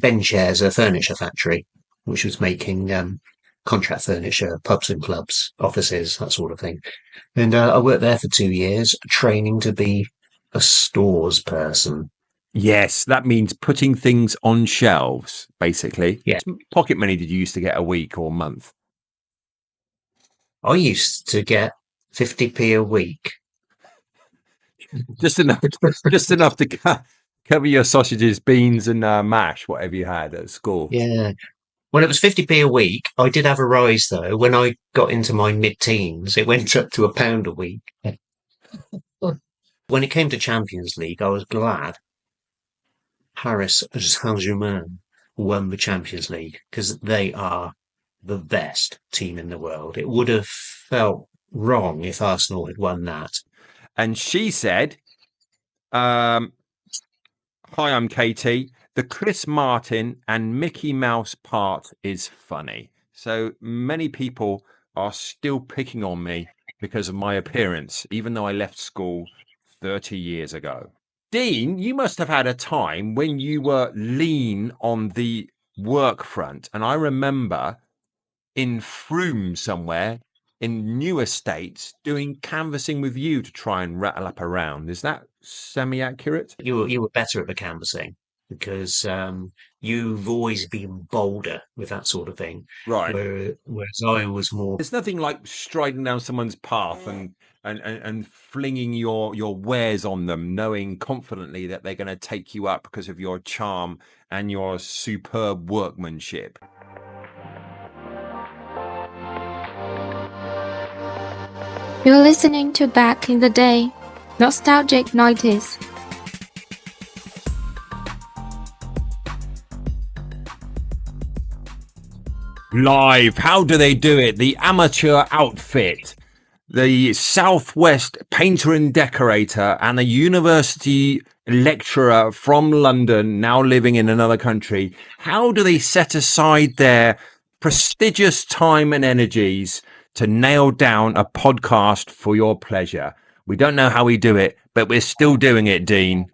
Ben Chair's a furniture factory, which was making contract furniture, pubs and clubs, offices, that sort of thing. And I worked there for 2 years, training to be a stores person. Yes, that means putting things on shelves, basically. Yeah. Pocket money did you used to get a week or a month? I used to get 50p a week. Just enough, just enough to cover your sausages, beans, and mash, whatever you had at school. Yeah. Well, it was 50p a week. I did have a rise though. When I got into my mid-teens, it went up to £1 a week. When it came to Champions League, I was glad Paris Saint-Germain won the Champions League because they are the best team in the world. It would have felt wrong if Arsenal had won that. And she said, hi, I'm Katie. The Chris Martin and Mickey Mouse part is funny. So many people are still picking on me because of my appearance, even though I left school 30 years ago. Dean, you must have had a time when you were lean on the work front. And I remember in Frome somewhere in new estates doing canvassing with you to try and rattle up around. Is that semi-accurate? You were better at the canvassing because you've always been bolder with that sort of thing. Right. Whereas I was more. There's nothing like striding down someone's path and flinging your wares on them, knowing confidently that they're going to take you up because of your charm and your superb workmanship. You're listening to Back in the Day, Nostalgic 90s. Live, how do they do it? The amateur outfit, the Southwest painter and decorator, and a university lecturer from London, now living in another country. How do they set aside their prestigious time and energies to nail down a podcast for your pleasure? We don't know how we do it, but we're still doing it, Dean.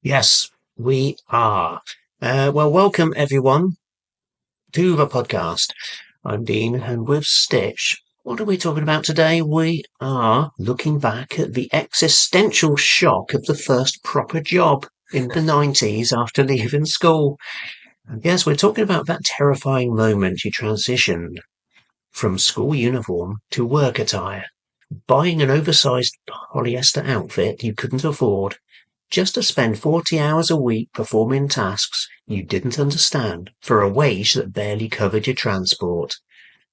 Yes, we are. Well, welcome everyone to the podcast. I'm Dean, and with Stitch, what are we talking about today? We are looking back at the existential shock of the first proper job in the 90s after leaving school. And yes, we're talking about that terrifying moment you transitioned from school uniform to work attire, buying an oversized polyester outfit you couldn't afford, just to spend 40 hours a week performing tasks you didn't understand for a wage that barely covered your transport.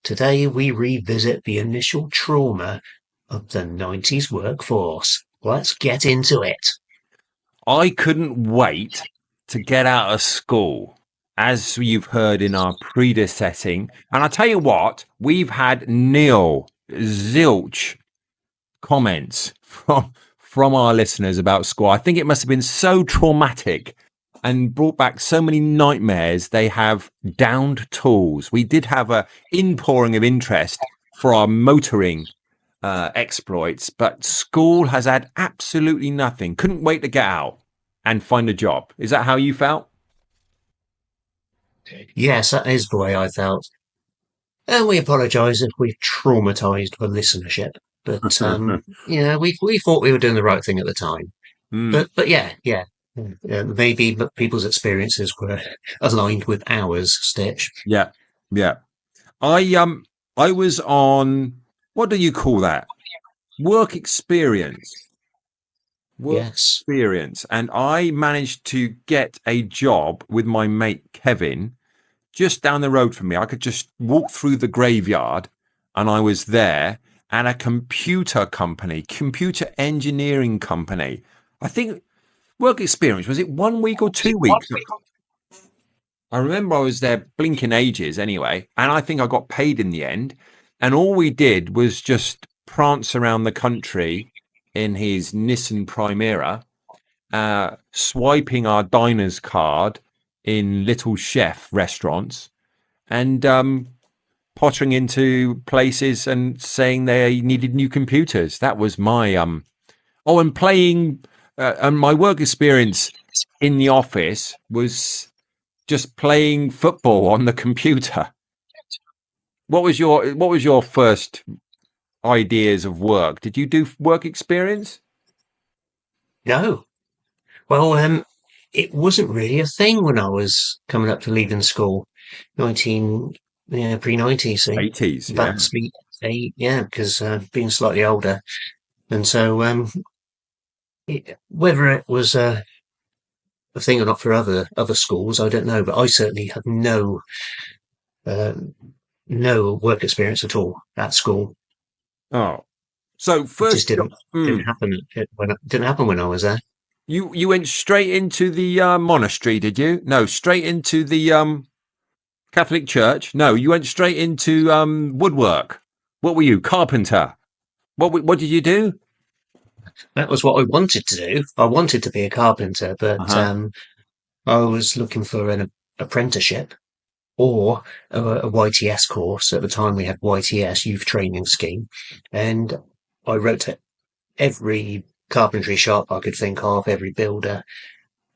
Today we revisit the initial trauma of the 90s workforce. Let's get into it. I couldn't wait to get out of school, as you've heard in our predecessing. And I tell you what, we've had zilch comments from our listeners about school. I think it must have been so traumatic and brought back so many nightmares. They have downed tools. We did have a inpouring of interest for our motoring exploits, but school has had absolutely nothing. Couldn't wait to get out and find a job. Is that how you felt? Yes, that is the way I felt. And we apologise if we've traumatised the listenership. But, we thought we were doing the right thing at the time. But yeah. Maybe people's experiences were aligned with ours, Stitch. Yeah. I was on, what do you call that? Work experience. Experience. And I managed to get a job with my mate Kevin just down the road from me. I could just walk through the graveyard and I was there, and a computer engineering company. I think work experience, was it 1 week or 2 weeks? I remember I was there blinking ages anyway, and I think I got paid in the end. And all we did was just prance around the country in his Nissan Primera, swiping our diner's card in Little Chef restaurants, and pottering into places and saying they needed new computers. That was my and playing. And my work experience in the office was just playing football on the computer. What was your first ideas of work? Did you do work experience? No. Well, it wasn't really a thing when I was coming up to leaving school. Pre-90s, see. 80s, yeah. That's me, yeah, because being slightly older. And so, whether it was a thing or not for other schools, I don't know, but I certainly had no work experience at all at school. Oh, so It first just didn't happen didn't happen when I was there. you went straight into the monastery, did you? No, straight into the Catholic Church. No, you went straight into woodwork. What were you, carpenter? What did you do? That was what I wanted to do. I wanted to be a carpenter, but I was looking for an apprenticeship or a YTS course. At the time, we had YTS, Youth Training Scheme, and I wrote to every carpentry shop I could think of, every builder,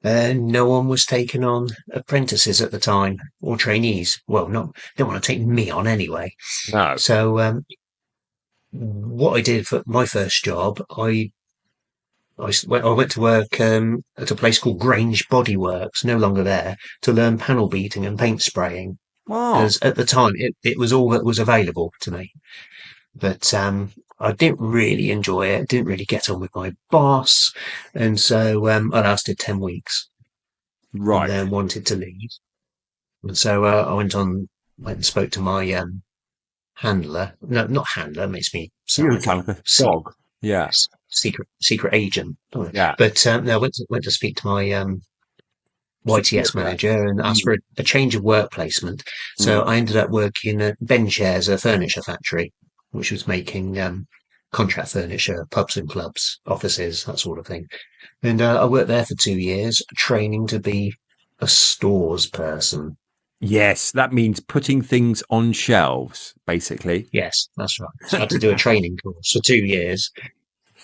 and no one was taking on apprentices at the time or trainees. Well, not they don't want to take me on anyway. No. So what I did for my first job, I went to work at a place called Grange Bodyworks, no longer there, to learn panel beating and paint spraying. Oh, Because at the time it was all that was available to me. But I didn't really enjoy it, didn't really get on with my boss, and so I lasted 10 weeks and right. then wanted to leave. And so I went and spoke to my handler. No, not handler, makes me sound like a Dog. Yeah. secret agent. Yeah. But no, I went to speak to my YTS manager and asked for a change of work placement. So I ended up working at Ben Chair's, a furniture factory, which was making contract furniture, pubs and clubs, offices, that sort of thing. And I worked there for 2 years, training to be a stores person. Yes, that means putting things on shelves, basically. Yes, that's right. So I had to do a training course for 2 years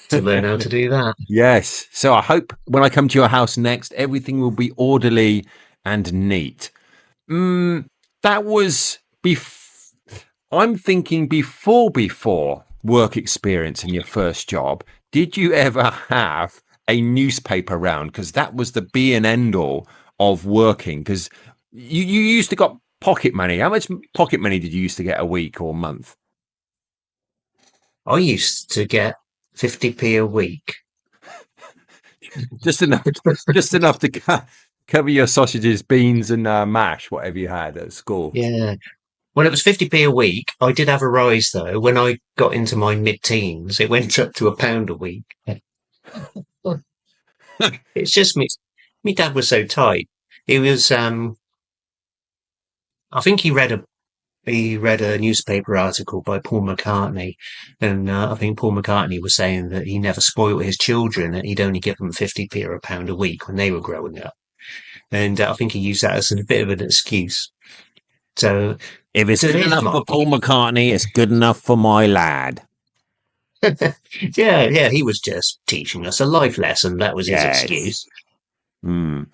to learn how to do that. Yes. So I hope when I come to your house next, everything will be orderly and neat. That was I'm thinking before work experience in your first job. Did you ever have a newspaper round? Because that was the be and end all of working. Because you used to got pocket money. How much pocket money did you used to get a week or month? I used to get 50p a week. Just enough to cover your sausages, beans, and mash, whatever you had at school. Yeah. Well, it was 50p a week. I did have a rise though. When I got into my mid-teens, it went up to £1 a week. It's just me. My dad was so tight. He was, I think he read a newspaper article by Paul McCartney, and I think Paul McCartney was saying that he never spoiled his children, and he'd only give them 50p or £1 a week when they were growing up. And I think he used that as a bit of an excuse. So if it's good enough for Paul McCartney, it's good enough for my lad. yeah, he was just teaching us a life lesson. That was his excuse. Yeah.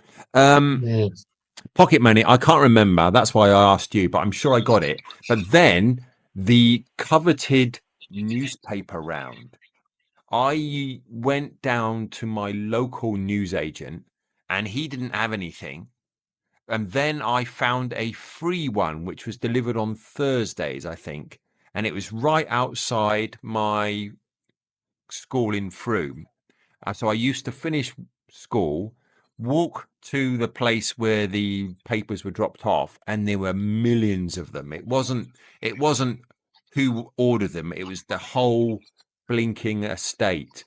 Pocket money, I can't remember. That's why I asked you, but I'm sure I got it. But then the coveted newspaper round. I went down to my local newsagent and he didn't have anything. And then I found a free one, which was delivered on Thursdays, I think. And it was right outside my school in Frome. So I used to finish school, walk to the place where the papers were dropped off, and there were millions of them. It wasn't who ordered them. It was the whole blinking estate.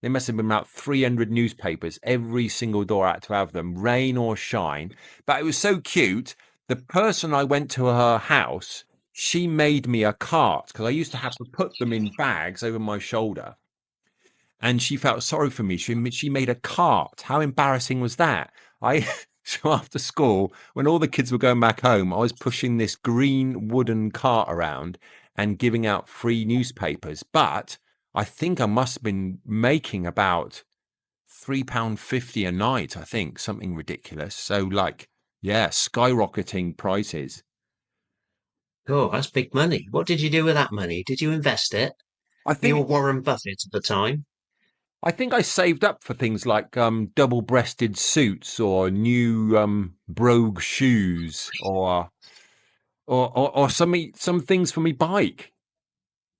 There must have been about 300 newspapers. Every single door had to have them, rain or shine. But it was so cute. The person I went to her house, she made me a cart because I used to have to put them in bags over my shoulder. And she felt sorry for me. She made a cart. How embarrassing was that? So after school, when all the kids were going back home, I was pushing this green wooden cart around and giving out free newspapers. But I think I must have been making about £3.50 a night, I think, something ridiculous. So, like, yeah, skyrocketing prices. Oh, that's big money. What did you do with that money? Did you invest it? I You were think Warren Buffett at the time. I think I saved up for things like double-breasted suits or new brogue shoes or some things for me bike.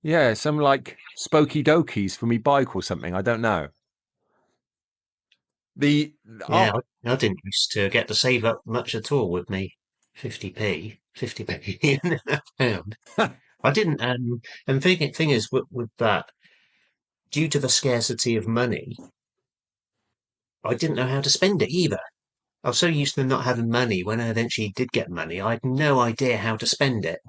Yeah, some like spokey dokies for me bike or something. I don't know. The Yeah, I didn't used to get to save up much at all with me. 50p in a pound. I didn't, and thing is with that, due to the scarcity of money, I didn't know how to spend it either. I was so used to not having money. When I eventually did get money, I had no idea how to spend it,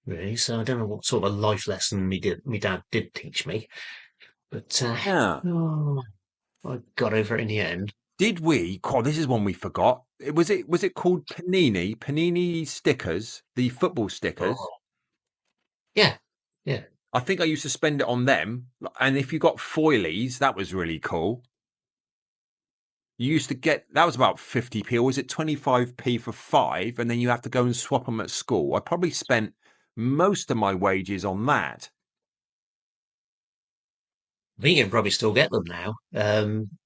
really. So I don't know what sort of life lesson me dad did teach me, but yeah. oh, I got over it in the end. Did we? God, this is one we forgot. Was it called Panini? Panini stickers, the football stickers. Oh, yeah, yeah. I think I used to spend it on them. And if you got foilies, that was really cool. You used to get that was about 50p, or was it 25p for five? And then you have to go and swap them at school. I probably spent most of my wages on that. I think you can probably still get them now.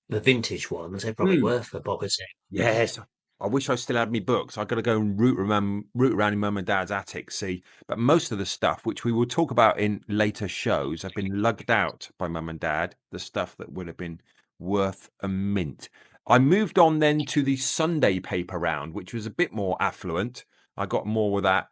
The vintage ones, they're probably Hmm. worth a bob a set. Yes. I wish I still had me books. I got to go and root around in mum and dad's attic, see. But most of the stuff, which we will talk about in later shows, have been lugged out by mum and dad. The stuff that would have been worth a mint. I moved on then to the Sunday paper round, which was a bit more affluent. I got more with that,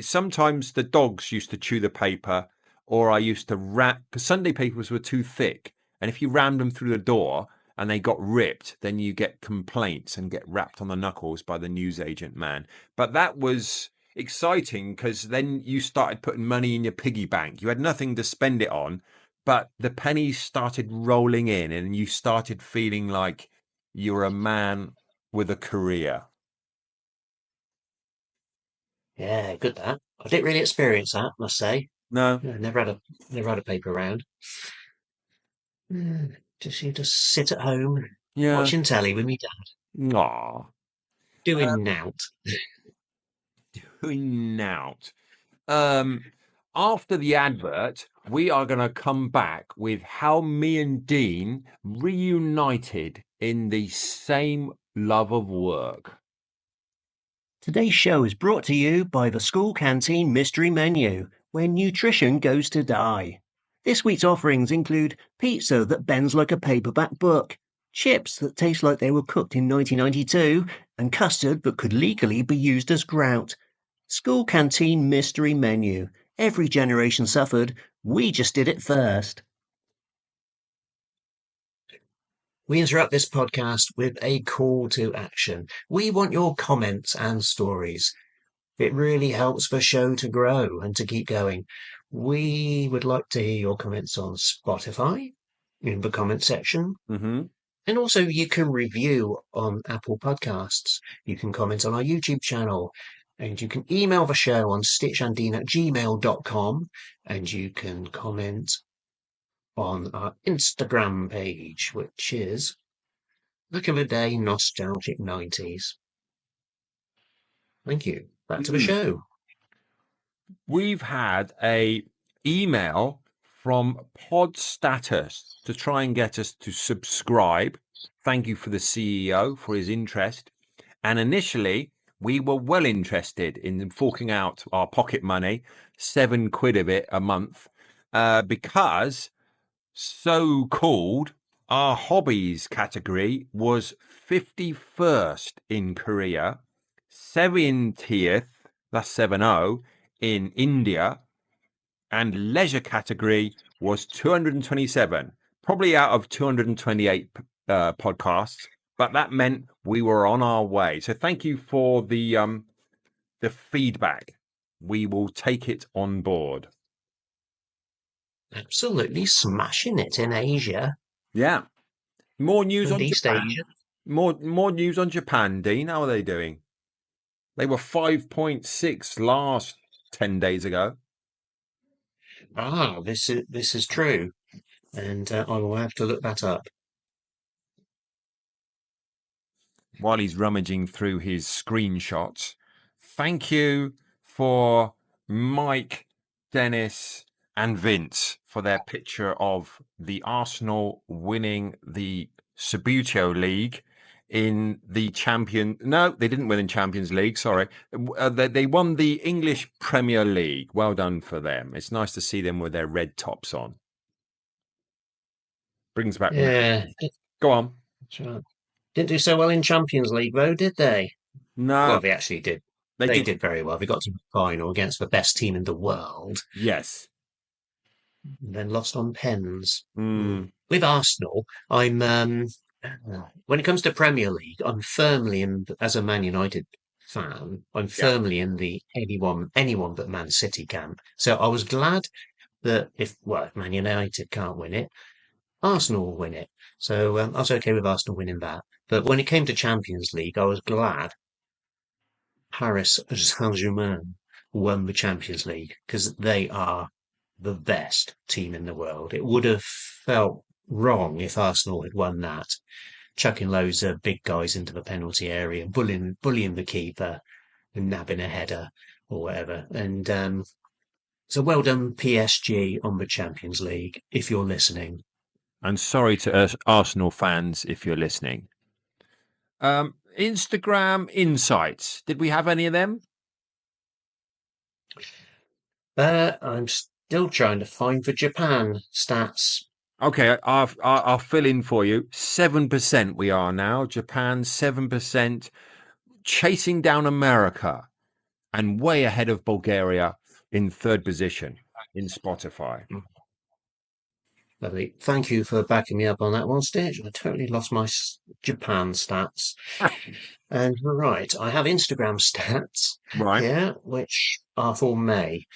sometimes the dogs used to chew the paper, or I used to wrap because Sunday papers were too thick, and if you rammed them through the door and they got ripped, then you get complaints and get rapped on the knuckles by the newsagent man. But that was exciting because then you started putting money in your piggy bank. You had nothing to spend it on, but the pennies started rolling in and you started feeling like you're a man with a career. Yeah, good that. I didn't really experience that, must say. No. Yeah, never had a paper round. Just you just sit at home Yeah. watching telly with me dad, Aw. doing nout. Doing out. Um, After the advert, we are going to come back with how me and Dean reunited in the same love of work. Today's show is brought to you by the School Canteen Mystery Menu, where nutrition goes to die. This week's offerings include pizza that bends like a paperback book, chips that taste like they were cooked in 1992, and custard that could legally be used as grout. School Canteen Mystery Menu. Every generation suffered. We just did it first. We interrupt this podcast with a call to action. We want your comments and stories. It really helps the show to grow and to keep going. We would like to hear your comments on Spotify in the comment section. Mm-hmm. And also you can review on Apple Podcasts. You can comment on our YouTube channel. And you can email the show on stitchanddean@gmail.com. And you can comment on our Instagram page, which is Look of a Day Nostalgic 90s. Thank you. Back to the show. We've had a email from Pod Status to try and get us to subscribe. Thank you for the CEO for his interest. And initially, we were well interested in forking out our pocket money, £7 of it a month, because so-called our hobbies category was 51st in Korea, 70th, that's 70, in India, and leisure category was 227, probably out of 228 podcasts, but that meant we were on our way. So thank you for the feedback. We will take it on board. Absolutely smashing it in Asia Yeah. More news and on East Japan. Asia. More news on Japan, Dean. How are they doing? They were 5.6 last 10 days ago. This is true, and I will have to look that up. while he's rummaging through his screenshots. Thank you for Mike, Dennis, and Vince for their picture of the Arsenal winning the Subbuteo League in the No, they didn't win in Champions League. Sorry, they won the English Premier League. Well done for them. It's nice to see them with their red tops on. Brings back. Yeah, Go on. that's right. Didn't do so well in Champions League, though, did they? No, Well, they actually did. they They did. did very well. They got to the final against the best team in the world, Yes. and then lost on pens. Mm. With Arsenal, I'm when it comes to Premier League, I'm firmly in. As a Man United fan, I'm Yeah. firmly in the anyone but Man City camp. So I was glad that if Man United can't win it, Arsenal will win it. So I was okay with Arsenal winning that. But when it came to Champions League, I was glad Paris Saint-Germain won the Champions League because they are the best team in the world. It would have felt wrong if Arsenal had won that, chucking loads of big guys into the penalty area, bullying the keeper and nabbing a header or whatever. And so well done, PSG, on the Champions League, if you're listening. And sorry to Arsenal fans if you're listening. Instagram insights. Did we have any of them? I'm still trying to find the Japan stats. Okay, I'll fill in for you. 7% we are now. Japan, 7%. Chasing down America and way ahead of Bulgaria in third position in Spotify. Lovely. Thank you for backing me up on that one, Stitch. I totally lost my Japan stats. And right, I have Instagram stats Right. here, which are for May.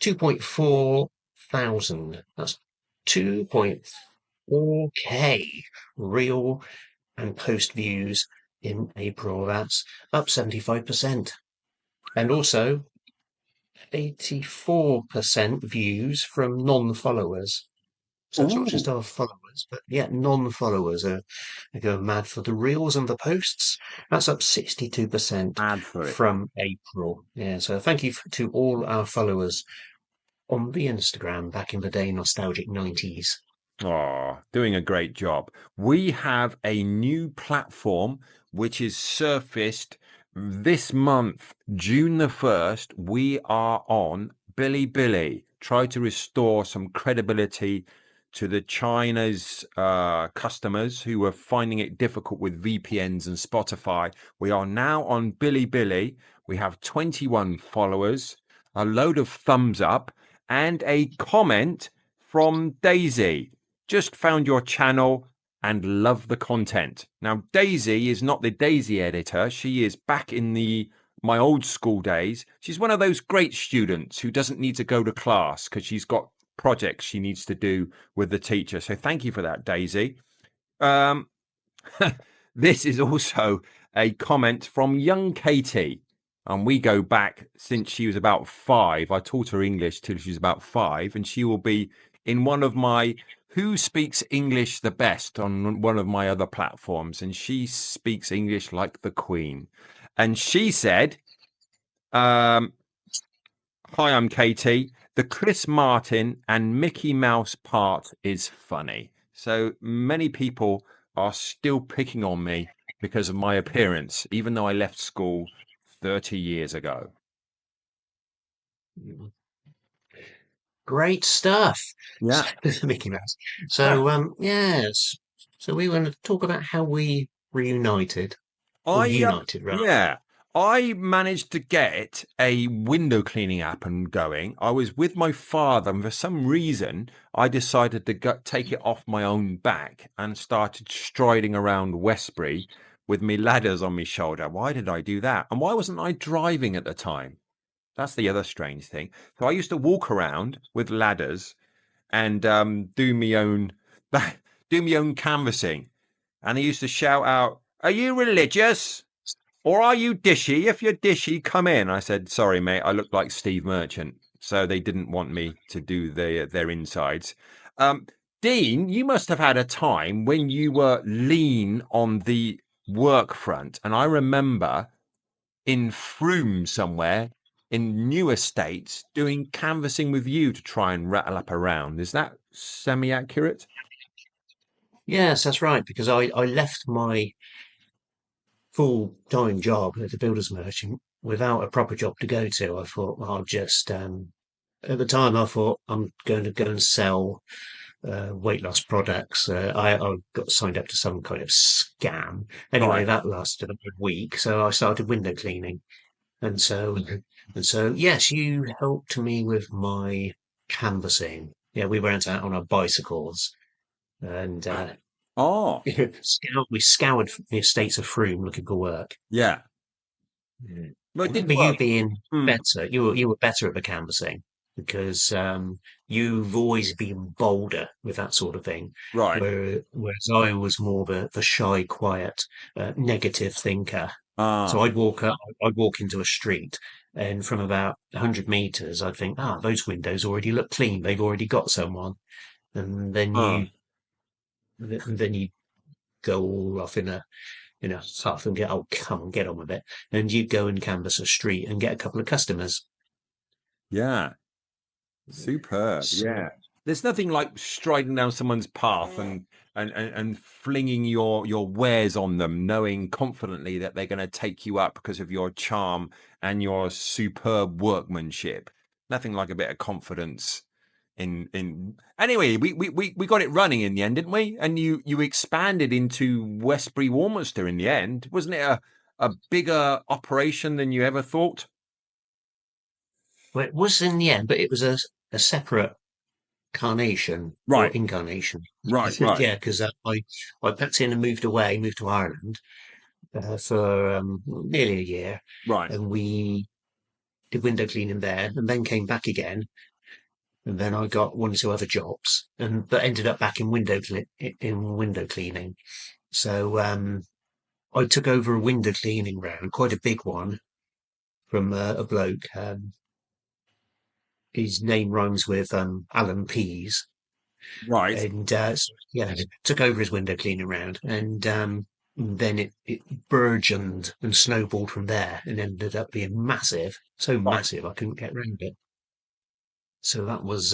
2.4 thousand. That's 2.4K real and post views in April. That's up 75%. And also 84% views from non-followers. So it's not just our followers, but yeah, non-followers are going mad for the reels and the posts. That's up 62% Ad for it. from April. Yeah, so thank you to all our followers on the Instagram back in the day, nostalgic 90s. Oh, doing a great job. We have a new platform which is surfaced this month, June the 1st. We are on Bilibili. Try to restore some credibility to the China's customers who are finding it difficult with VPNs and Spotify. We are now on Bilibili. We have 21 followers, a load of thumbs up, and a comment from Daisy. Just found your channel and love the content. Now, Daisy is not the Daisy editor. She is back in my old school days. She's one of those great students who doesn't need to go to class because she's got projects she needs to do with the teacher. So thank you for that, Daisy. This is also a comment from young Katie. And we go back since she was about 5. I taught her English till she was about 5. And she will be in one of my Who Speaks English the Best on one of my other platforms. And she speaks English like the Queen. And she said, hi, I'm Katie. The Chris Martin and Mickey Mouse part is funny. So many people are still picking on me because of my appearance, even though I left school 30 years ago. Great stuff. Yeah. Mickey Mouse. So, yes. So we want to talk about how we reunited. United, rather. Yeah. I managed to get a window cleaning app and going. I was with my father, and for some reason, I decided to take it off my own back and started striding around Westbury with me ladders on my shoulder. Why did I do that? And why wasn't I driving at the time? That's the other strange thing. So I used to walk around with ladders and do my own canvassing. And they used to shout out, "Are you religious? Or are you dishy? If you're dishy, come in." I said, "Sorry, mate, I look like Steve Merchant." So they didn't want me to do their insides. Dean, you must have had a time when you were lean on the work front. And I remember in Frome somewhere in new estates doing canvassing with you to try and rattle up around. Is that semi-accurate? Yes, that's right, because I left my full-time job as a builder's merchant without a proper job to go to. I thought, well, I'll just, at the time, I thought I'm going to go and sell weight loss products. I got signed up to some kind of scam. Anyway, Right. that lasted a week, so I started window cleaning. And so, yes, you helped me with my canvassing. Yeah, we went out on our bicycles and Oh, we scoured the estates of Frome looking for work. yeah. Yeah. Well, I it did remember you work. being Mm, better. You were better at the canvassing because you've always been bolder with that sort of thing, right. whereas I was more the shy, quiet, negative thinker. So Ah, I'd walk into a street, and from about 100 meters, I'd think, those windows already look clean. They've already got someone, and ah. then you go all off in a huff and get, oh, come on, get on with it. And you go and canvass a street and get a couple of customers. Yeah. Superb. So, Yeah. There's nothing like striding down someone's path and flinging your wares on them, knowing confidently that they're going to take you up because of your charm and your superb workmanship. Nothing like a bit of confidence in anyway, we got it running in the end, didn't we? And you expanded into Westbury Warminster in the end. Wasn't it a bigger operation than you ever thought? well, it was in the end, but it was a separate carnation or Right, incarnation. right, Yeah, because I packed in and moved to Ireland for nearly a year, right. and we did window cleaning there, and then came back again, and then I got one or two other jobs, and but ended up back in window cleaning. So I took over a window cleaning round, quite a big one, from a bloke. His name rhymes with Alan Pease, Right. and yeah, took over his window cleaning round, and then it burgeoned and snowballed from there, and ended up being massive, so Right. massive I couldn't get round it. So that was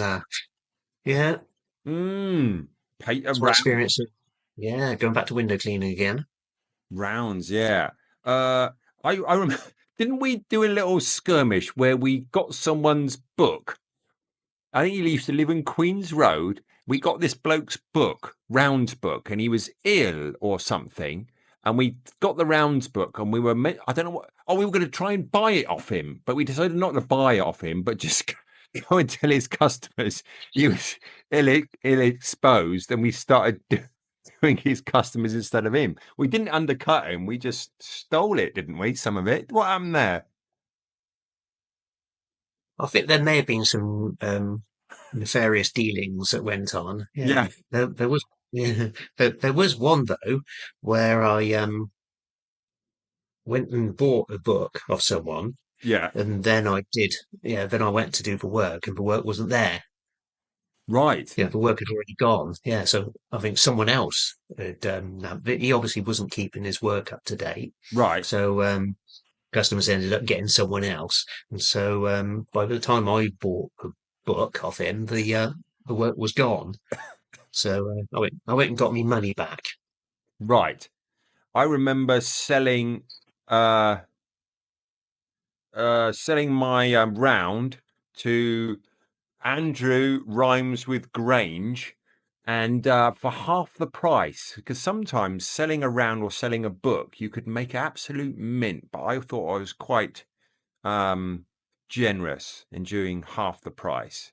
yeah, Mm. Pay it's my around experience of yeah going back to window cleaning again. rounds, yeah. Uh, I remember. Didn't we do a little skirmish where we got someone's book? I think he used to live in Queens Road. We got this bloke's book, Rounds book, and he was ill or something. And we got the Rounds book, and we were I don't know what. Oh, we were going to try and buy it off him, but we decided not to buy it off him, but just go and tell his customers he was ill exposed, and we started doing his customers instead of him. We didn't undercut him. We just stole it, didn't we? Some of it. What happened there? I think there may have been some nefarious dealings that went on. Yeah, Yeah, there was. Yeah, there was one though where I went and bought a book off someone, yeah, and then I went to do the work, and the work wasn't there. right, Yeah, the work had already gone. Yeah, so I think someone else had, but he obviously wasn't keeping his work up to date. right. So, customers ended up getting someone else. And so, by the time I bought the book off him, the work was gone. So, I went and got me money back. Right. I remember uh selling my round to Andrew Rhymes with Grange and for half the price because sometimes selling a round or selling a book you could make absolute mint, but I thought I was quite generous in doing half the price.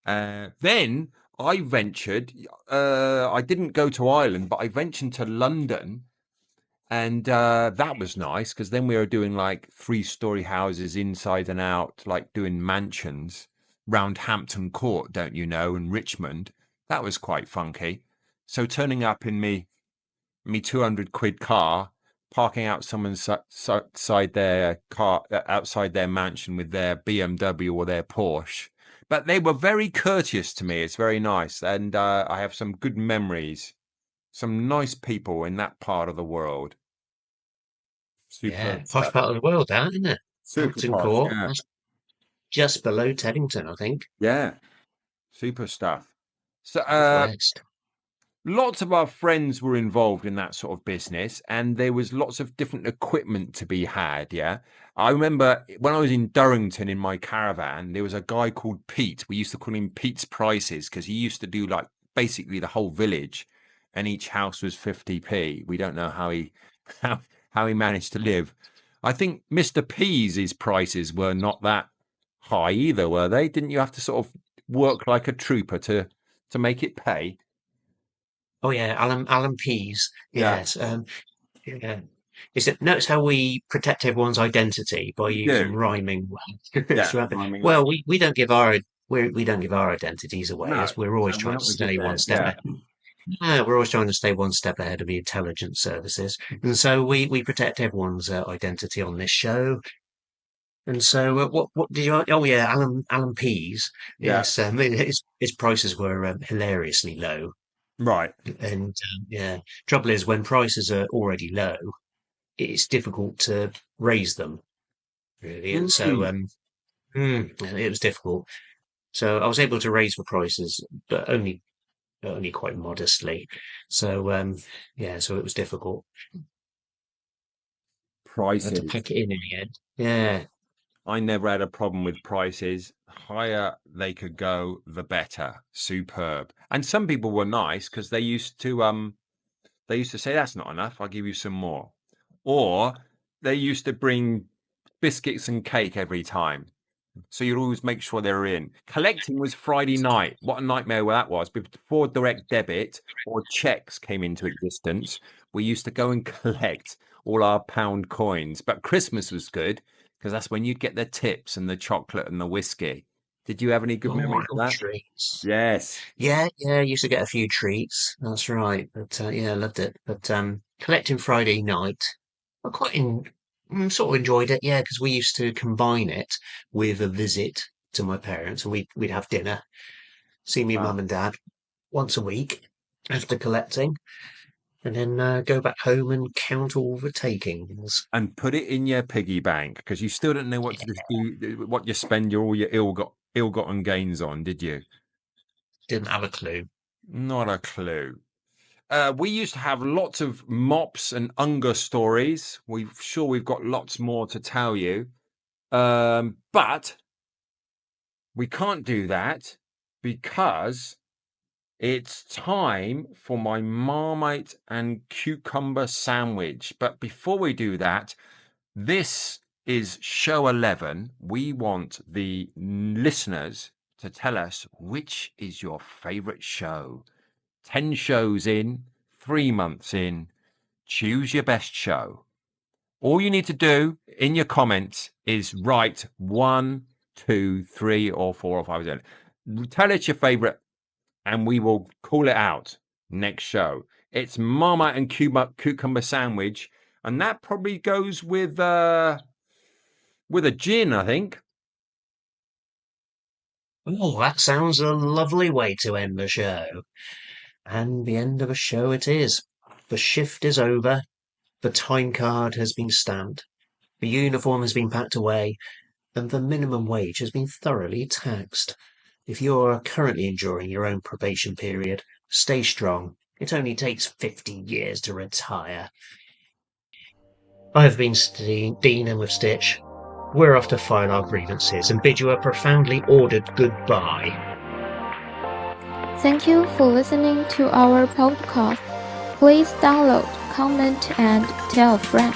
Then I ventured I didn't go to Ireland, but I ventured to London and that was nice because then we were doing like 3-story houses inside and out, like doing mansions round Hampton Court, don't you know, and Richmond. That was quite funky. So turning up in me 200 quid car, parking out someone's side their car outside their mansion with their BMW or their Porsche. But they were very courteous to me. It's very nice, and I have some good memories. Some nice people in that part of the world. Super Posh stuff. part of the world, that, isn't it? Super Hampton posh, Court. yeah. That's just below Teddington, I think. Yeah. Super stuff. So West. lots of our friends were involved in that sort of business, and there was lots of different equipment to be had. Yeah. I remember when I was in Durrington in my caravan, there was a guy called Pete. We used to call him Pete's Prices because he used to do like basically the whole village, and each house was 50p. We don't know how he how he managed to live. I think Mr. P's prices were not that high either, were they? Didn't you have to sort of work like a trooper to make it pay? Oh yeah, Alan Pease. Yeah, Yes. Yeah. Notice how we protect everyone's identity by we using do. rhyming words. Yeah, rhyming up. Well, we don't give we don't give our identities away, No, as we're always we're trying not to going to give stay one theirs. step Yeah, ahead. Yeah, we're always trying to stay one step ahead of the intelligence services, and so we protect everyone's identity on this show. And so, what did you? Oh yeah, Alan Pease. yeah, Yes, his prices were hilariously low, right. and yeah, trouble is when prices are already low, it's difficult to raise them really, and so Mm, it was difficult. So I was able to raise the prices, but only quite modestly. So yeah, so it was difficult. I had to prices. pack it in the end. Yeah, I never had a problem with prices. Higher they could go, the better. Superb. And some people were nice because they used to say that's not enough. I'll give you some more. Or they used to bring biscuits and cake every time. So you'd always make sure they were in. Collecting was Friday night. What a nightmare that was. Before direct debit or checks came into existence, we used to go and collect all our pound coins. But Christmas was good because that's when you'd get the tips and the chocolate and the whiskey. Did you have any good oh, memories of little that? treats. Yes. Yeah, used to get a few treats. That's right. But yeah, I loved it. But collecting Friday night, I sort of enjoyed it. Yeah, because we used to combine it with a visit to my parents, and we'd have dinner, see me Wow. mum and dad once a week after collecting, and then go back home and count all the takings. And put it in your piggy bank because you still don't know what to do, what you spend all your ill-gotten gains on, did you? Didn't have a clue. Not a clue. We used to have lots of mops and Unger stories. We've got lots more to tell you. But we can't do that because it's time for my Marmite and cucumber sandwich. But before we do that, this is show 11. We want the listeners to tell us which is your favorite show. 10 shows in, 3 months in, choose your best show. All you need to do in your comments is write 1, 2, 3, or 4 or 5. Tell us your favorite, and we will call it out next show. It's Marmite and cucumber sandwich, and that probably goes with a gin, I think. Oh, that sounds a lovely way to end the show. And the end of a show it is. The shift is over. The time card has been stamped. The uniform has been packed away. And the minimum wage has been thoroughly taxed. If you're currently enjoying your own probation period, stay strong. It only takes 50 years to retire. I've been Dean, and with Stitch, we're off to file our grievances and bid you a profoundly ordered goodbye. Thank you for listening to our podcast. Please download, comment, and tell a friend.